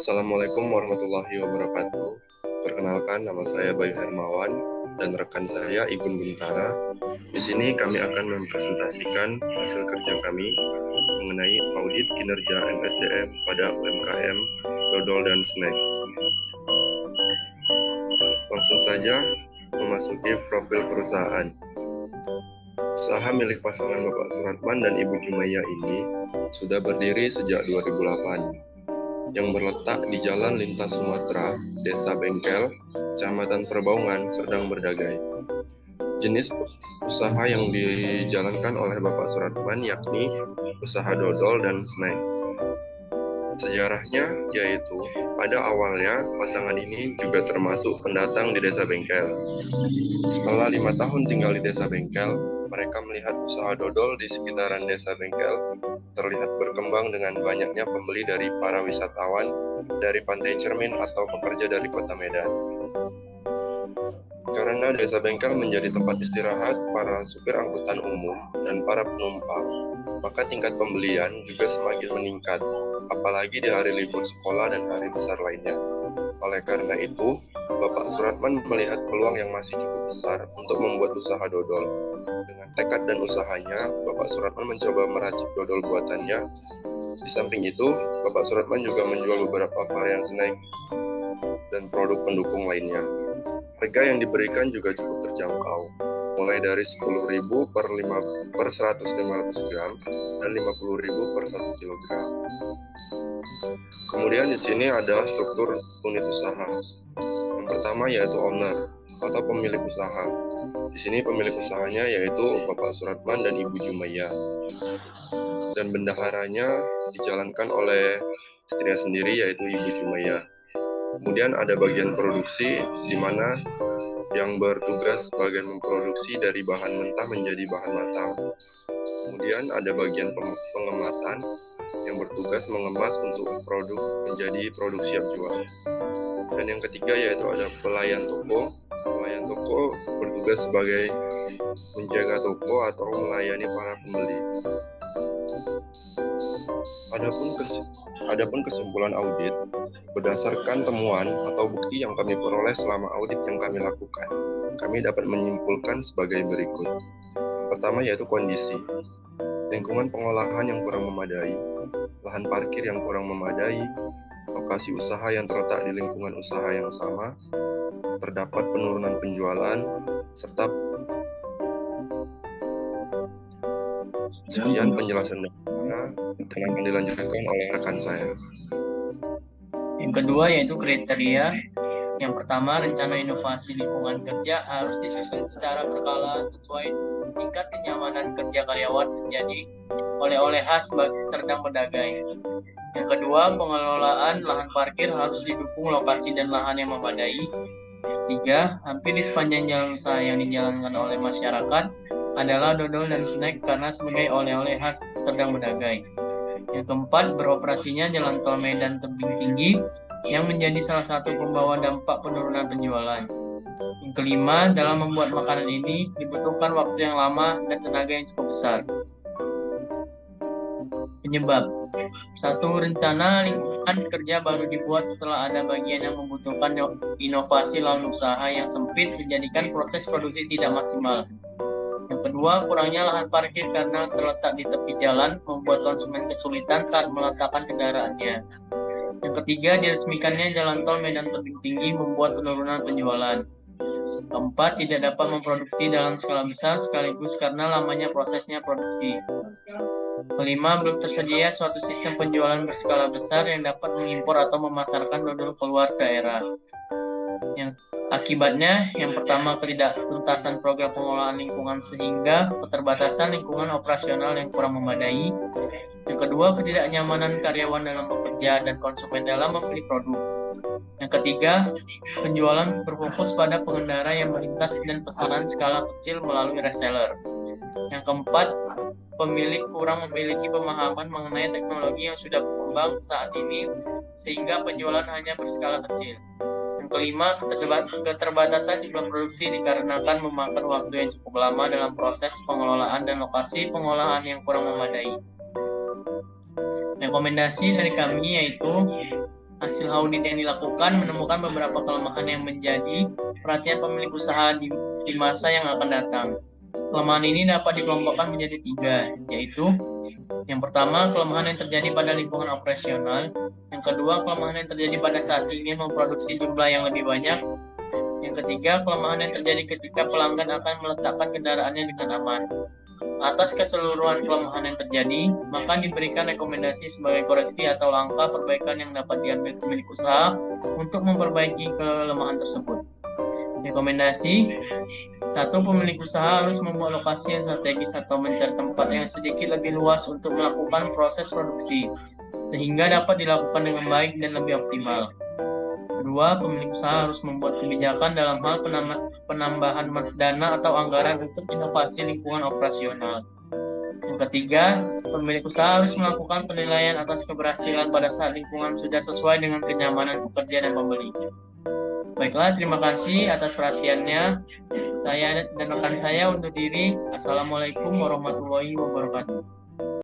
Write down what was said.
Assalamualaikum warahmatullahi wabarakatuh. Perkenalkan, nama saya Bayu Hermawan dan rekan saya Igun Bintara. Di sini kami akan mempresentasikan hasil kerja kami mengenai audit kinerja MSDM pada UMKM dodol dan snack. Langsung saja memasuki profil perusahaan. Usaha milik pasangan Bapak Suratman dan Ibu Jumaya ini sudah berdiri sejak 2008, yang berletak di Jalan Lintas Sumatera, Desa Bengkel, Kecamatan Perbaungan, Serdang Berdagai. Jenis usaha yang dijalankan oleh Bapak Suratman yakni usaha dodol dan snack. Sejarahnya yaitu pada awalnya pasangan ini juga termasuk pendatang di Desa Bengkel. Setelah 5 tahun tinggal di Desa Bengkel, mereka melihat usaha dodol di sekitaran Desa Bengkel terlihat berkembang dengan banyaknya pembeli dari para wisatawan dari Pantai Cermin atau pekerja dari Kota Medan. Karena Desa Bengkel menjadi tempat istirahat para supir angkutan umum dan para penumpang, maka tingkat pembelian juga semakin meningkat, apalagi di hari libur sekolah dan hari besar lainnya. Oleh karena itu, Bapak Suratman melihat peluang yang masih cukup besar untuk membuat usaha dodol. Dengan tekad dan usahanya, Bapak Suratman mencoba meracik dodol buatannya. Di samping itu, Bapak Suratman juga menjual beberapa varian snack dan produk pendukung lainnya. Harga yang diberikan juga cukup terjangkau, mulai dari 10.000 per 100-500 gram dan 50.000 per 1 kilogram. Kemudian di sini ada struktur unit usaha. Yang pertama yaitu owner atau pemilik usaha. Di sini pemilik usahanya yaitu Bapak Suratman dan Ibu Jumaya. Dan bendaharanya dijalankan oleh istrinya sendiri yaitu Ibu Jumaya. Kemudian ada bagian produksi di mana yang bertugas bagian memproduksi dari bahan mentah menjadi bahan matang. Kemudian ada bagian pengemasan yang bertugas mengemas untuk produk menjadi produk siap jual. Dan yang ketiga yaitu ada pelayan toko. Pelayan toko bertugas sebagai menjaga toko atau melayani para pembeli. Adapun kesimpulan audit, berdasarkan temuan atau bukti yang kami peroleh selama audit yang kami lakukan, kami dapat menyimpulkan sebagai berikut. Yang pertama yaitu kondisi. Lingkungan pengolahan yang kurang memadai, lahan parkir yang kurang memadai, lokasi usaha yang terletak di lingkungan usaha yang sama, terdapat penurunan penjualan, serta sekian penjelasan yang akan dilanjutkan oleh rekan saya. Yang kedua yaitu kriteria. Yang pertama, rencana inovasi lingkungan kerja harus disusun secara berkala sesuai tingkat kenyamanan kerja karyawan menjadi oleh-oleh khas bagi Serdang Berdagai. Yang kedua, pengelolaan lahan parkir harus didukung lokasi dan lahan yang memadai. Tiga, hampir di sepanjang jalan usaha yang dijalankan oleh masyarakat adalah dodol dan snack karena sebagai oleh-oleh khas Serdang Berdagai. Yang keempat, beroperasinya jalan tol Medan Tebing Tinggi yang menjadi salah satu pembawa dampak penurunan penjualan. Yang kelima, dalam membuat makanan ini dibutuhkan waktu yang lama dan tenaga yang cukup besar. Penyebab. 1. Rencana lingkungan kerja baru dibuat setelah ada bagian yang membutuhkan inovasi lahan usaha yang sempit menjadikan proses produksi tidak maksimal. Yang kedua, kurangnya lahan parkir karena terletak di tepi jalan membuat konsumen kesulitan saat meletakkan kendaraannya. Yang ketiga, diresmikannya jalan tol Medan Tebing Tinggi membuat penurunan penjualan. Keempat, tidak dapat memproduksi dalam skala besar sekaligus karena lamanya prosesnya produksi. Kelima, belum tersedia suatu sistem penjualan berskala besar yang dapat mengimpor atau memasarkan dodol keluar daerah. Yang akibatnya, yang pertama, ketidaktuntasan program pengelolaan lingkungan sehingga keterbatasan lingkungan operasional yang kurang memadai. Yang kedua, ketidaknyamanan karyawan dalam bekerja dan konsumen dalam membeli produk. Yang ketiga, penjualan berfokus pada pengendara yang melintas dan pesanan skala kecil melalui reseller. Yang keempat, pemilik kurang memiliki pemahaman mengenai teknologi yang sudah berkembang saat ini sehingga penjualan hanya berskala kecil. Yang kelima, keterbatasan jumlah produksi dikarenakan memakan waktu yang cukup lama dalam proses pengelolaan dan lokasi pengolahan yang kurang memadai. Rekomendasi dari kami yaitu Hasil audit yang dilakukan menemukan beberapa kelemahan yang menjadi perhatian pemilik usaha di masa yang akan datang. Kelemahan ini dapat dikelompokkan menjadi 3, yaitu yang pertama, kelemahan yang terjadi pada lingkungan operasional. Yang kedua, kelemahan yang terjadi pada saat ingin memproduksi jumlah yang lebih banyak. Yang ketiga, kelemahan yang terjadi ketika pelanggan akan meletakkan kendaraannya dengan aman. Atas keseluruhan kelemahan yang terjadi, maka diberikan rekomendasi sebagai koreksi atau langkah perbaikan yang dapat diambil pemilik usaha untuk memperbaiki kelemahan tersebut. Rekomendasi: 1. Pemilik usaha harus membuat lokasi yang strategis atau mencari tempat yang sedikit lebih luas untuk melakukan proses produksi, sehingga dapat dilakukan dengan baik dan lebih optimal. 2. Pemilik usaha harus membuat kebijakan dalam hal penambahan dana atau anggaran untuk inovasi lingkungan operasional. Yang ketiga, pemilik usaha harus melakukan penilaian atas keberhasilan pada saat lingkungan sudah sesuai dengan kenyamanan pekerja dan pembeli. Baiklah, terima kasih atas perhatiannya. Saya dan rekan saya undur diri. Assalamualaikum warahmatullahi wabarakatuh.